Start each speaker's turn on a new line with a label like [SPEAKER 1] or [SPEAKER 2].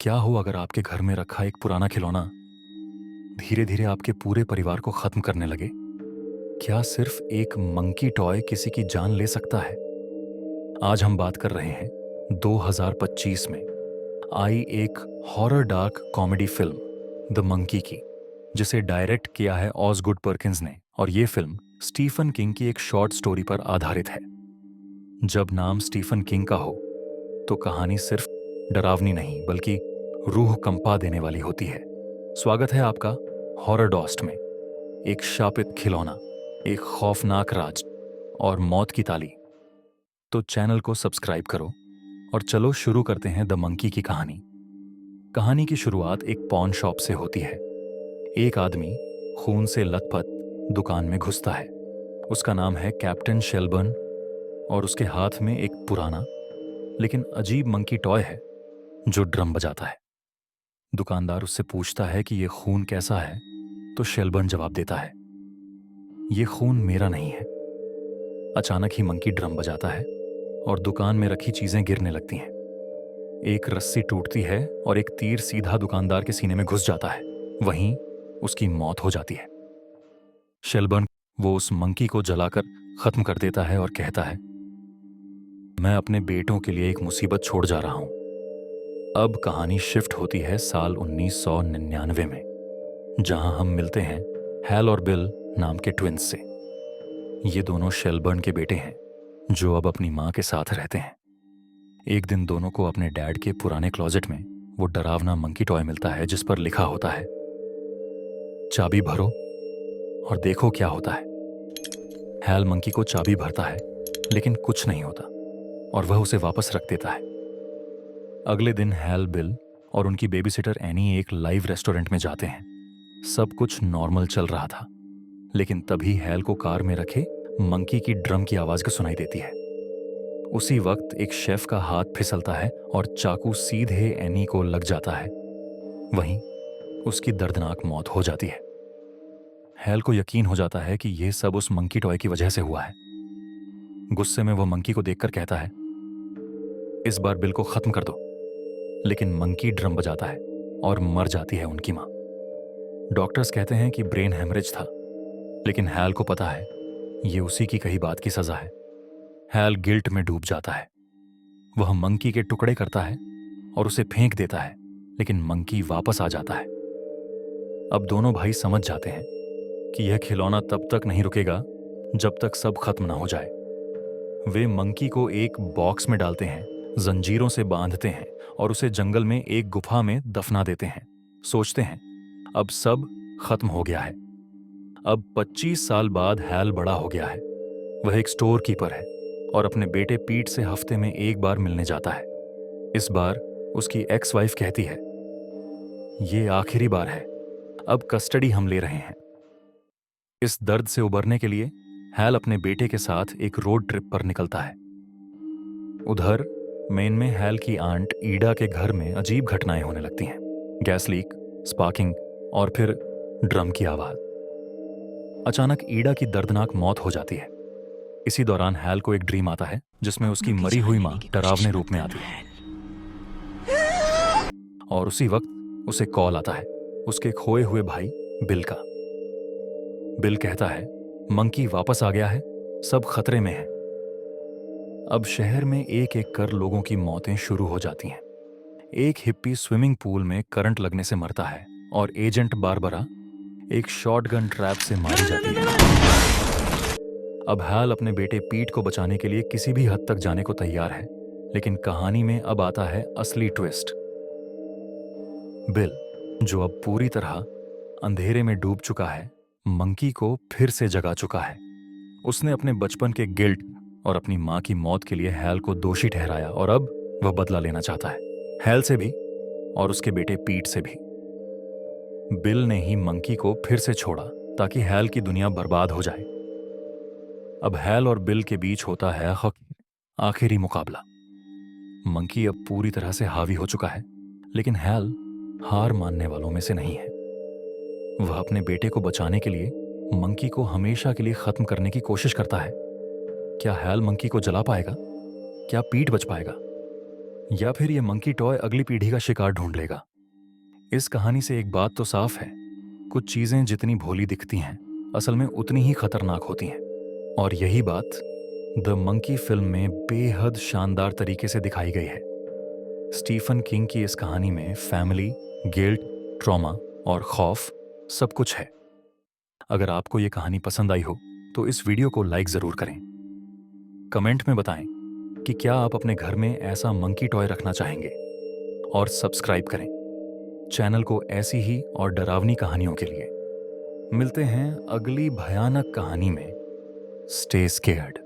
[SPEAKER 1] क्या हो अगर आपके घर में रखा एक पुराना खिलौना धीरे धीरे आपके पूरे परिवार को खत्म करने लगे? क्या सिर्फ एक मंकी टॉय किसी की जान ले सकता है? आज हम बात कर रहे हैं 2025 में आई एक horror dark comedy film the monkey की, जिसे डायरेक्ट किया है ऑसगुड पर्किंस ने। और ये फिल्म स्टीफन किंग की एक शॉर्ट स्टोरी पर आधारित है। जब नाम स्टीफन किंग का हो तो कहानी सिर्फ डरावनी नहीं बल्कि रूह कंपा देने वाली होती है। स्वागत है आपका हॉरर डॉस्ट में। एक शापित खिलौना, एक खौफनाक राज और मौत की ताली। तो चैनल को सब्सक्राइब करो और चलो शुरू करते हैं द मंकी की कहानी। कहानी की शुरुआत एक पॉन शॉप से होती है। एक आदमी खून से लथपथ दुकान में घुसता है। उसका नाम है कैप्टन शेलबर्न और उसके हाथ में एक पुराना लेकिन अजीब मंकी टॉय है जो ड्रम बजाता है। दुकानदार उससे पूछता है कि यह खून कैसा है, तो शेलबर्न जवाब देता है, यह खून मेरा नहीं है। अचानक ही मंकी ड्रम बजाता है और दुकान में रखी चीजें गिरने लगती हैं। एक रस्सी टूटती है और एक तीर सीधा दुकानदार के सीने में घुस जाता है। वहीं उसकी मौत हो जाती है। शेलबर्न वो उस मंकी को जलाकर खत्म कर देता है और कहता है, मैं अपने बेटों के लिए एक मुसीबत छोड़ जा रहा हूं। अब कहानी शिफ्ट होती है साल 1999 में, जहां हम मिलते हैं हैल और बिल नाम के ट्विंस से। ये दोनों शेलबर्न के बेटे हैं जो अब अपनी मां के साथ रहते हैं। एक दिन दोनों को अपने डैड के पुराने क्लोजेट में वो डरावना मंकी टॉय मिलता है जिस पर लिखा होता है, चाबी भरो और देखो क्या होता है। हैल मंकी को चाबी भरता है लेकिन कुछ नहीं होता और वह उसे वापस रख देता है। अगले दिन हैल, बिल और उनकी बेबीसिटर एनी एक लाइव रेस्टोरेंट में जाते हैं। सब कुछ नॉर्मल चल रहा था, लेकिन तभी हैल को कार में रखे मंकी की ड्रम की आवाज का सुनाई देती है। उसी वक्त एक शेफ का हाथ फिसलता है और चाकू सीधे एनी को लग जाता है। वहीं उसकी दर्दनाक मौत हो जाती है। हैल को यकीन हो जाता है कि यह सब उस मंकी टॉय की वजह से हुआ है। गुस्से में वो मंकी को देखकर कहता है, इस बार बिल को खत्म कर दो। लेकिन मंकी ड्रम बजाता है और मर जाती है उनकी मां। डॉक्टर्स कहते हैं कि ब्रेन हेमरेज था, लेकिन हैल को पता है ये उसी की कही बात की सजा है। हैल गिल्ट में डूब जाता है। वह मंकी के टुकड़े करता है और उसे फेंक देता है, लेकिन मंकी वापस आ जाता है। अब दोनों भाई समझ जाते हैं कि यह खिलौना तब तक नहीं रुकेगा जब तक सब खत्म ना हो जाए। वे मंकी को एक बॉक्स में डालते हैं, जंजीरों से बांधते हैं और उसे जंगल में एक गुफा में दफना देते हैं। सोचते हैं अब सब खत्म हो गया है। अब 25 साल बाद हैल बड़ा हो गया है। वह एक स्टोर कीपर है और अपने बेटे पीट से हफ्ते में एक बार मिलने जाता है। इस बार उसकी एक्स वाइफ कहती है, ये आखिरी बार है, अब कस्टडी हम ले रहे हैं। इस दर्द से उबरने के लिए हैल अपने बेटे के साथ एक रोड ट्रिप पर निकलता है। उधर मेन में हैल की आंट ईडा के घर में अजीब घटनाएं होने लगती हैं। गैस लीक, स्पार्किंग और फिर ड्रम की आवाज। अचानक ईडा की दर्दनाक मौत हो जाती है। इसी दौरान हैल को एक ड्रीम आता है जिसमें उसकी मरी हुई मां डरावने रूप में आती है। और उसी वक्त उसे कॉल आता है उसके खोए हुए भाई बिल का। बिल कहता है, मंकी वापस आ गया है, सब खतरे में है। अब शहर में एक एक कर लोगों की मौतें शुरू हो जाती हैं। एक हिप्पी स्विमिंग पूल में करंट लगने से मरता है और एजेंट बारबरा एक शॉटगन ट्रैप से मारी जाती है। अब हैल अपने बेटे पीट को बचाने के लिए किसी भी हद तक जाने को तैयार है, लेकिन कहानी में अब आता है असली ट्विस्ट। बिल, जो अब पूरी तरह अंधेरे में डूब चुका है, मंकी को फिर से जगा चुका है। उसने अपने बचपन के गिल्ट और अपनी मां की मौत के लिए हैल को दोषी ठहराया और अब वह बदला लेना चाहता है, हैल से भी और उसके बेटे पीट से भी। बिल ने ही मंकी को फिर से छोड़ा ताकि हैल की दुनिया बर्बाद हो जाए। अब हैल और बिल के बीच होता है आखिरी मुकाबला। मंकी अब पूरी तरह से हावी हो चुका है, लेकिन हैल हार मानने वालों में से नहीं है। वह अपने बेटे को बचाने के लिए मंकी को हमेशा के लिए खत्म करने की कोशिश करता है। क्या हैल मंकी को जला पाएगा? क्या पीट बच पाएगा? या फिर ये मंकी टॉय अगली पीढ़ी का शिकार ढूंढ लेगा। इस कहानी से एक बात तो साफ है, कुछ चीजें जितनी भोली दिखती हैं असल में उतनी ही खतरनाक होती हैं। और यही बात द मंकी फिल्म में बेहद शानदार तरीके से दिखाई गई है। स्टीफन किंग की इस कहानी में फैमिली, गिल्ट, ट्रॉमा और खौफ सब कुछ है। अगर आपको ये कहानी पसंद आई हो तो इस वीडियो को लाइक जरूर करें। कमेंट में बताएं कि क्या आप अपने घर में ऐसा मंकी टॉय रखना चाहेंगे, और सब्सक्राइब करें चैनल को ऐसी ही और डरावनी कहानियों के लिए। मिलते हैं अगली भयानक कहानी में। Stay scared.